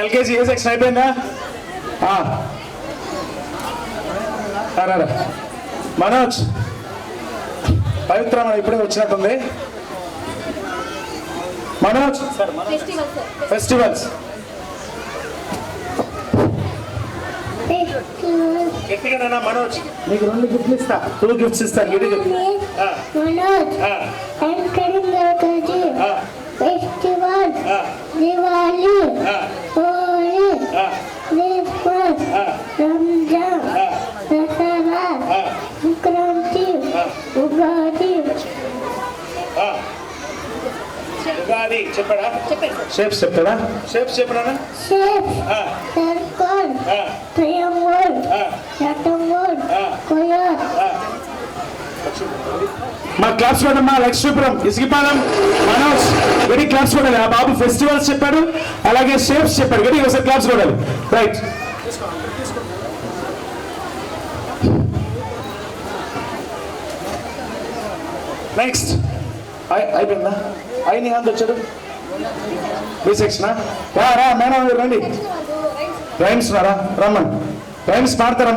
LKG ఏ section అయిపోయిందా? మనోజ్, పవిత్ర మన ఇప్పుడే వచ్చినట్టుంది. మనోజ్ ఫెస్టివల్స్ గట్టిగా మనోజ్, నీకు 2 గిఫ్ట్లు ఇస్తా, 2 గిఫ్ట్స్ ఇస్తాను. Festival, Diwali, Holi, Christmas, Ramzan, Dasara, Sankranti, Ugadi. ఉగాది చెప్పాడా? షేప్స్ చెప్తాడా? షేప్స్ చెప్పడా? Shape, circle, triangle, rectangle, square. మా క్లాప్స్ కొట్టమ్మా. లక్ష్మీపురం, ఇసుకపాలెం, మనోజ్ గడి క్లాప్స్ కొట్టాలి. ఆ బాబు ఫెస్టివల్స్ చెప్పాడు, అలాగే షేప్స్ చెప్పాడు. గడి ఒకసారి క్లాప్స్ కొట్టాలి. రైట్. నెక్స్ట్ అయిపోయిందా? నీ హ్యాండ్ వచ్చాడు. బి సెక్షనా? రా మేడం రండి. రైమ్స్ రారా, రమ్మని రైమ్స్ పాడతారా?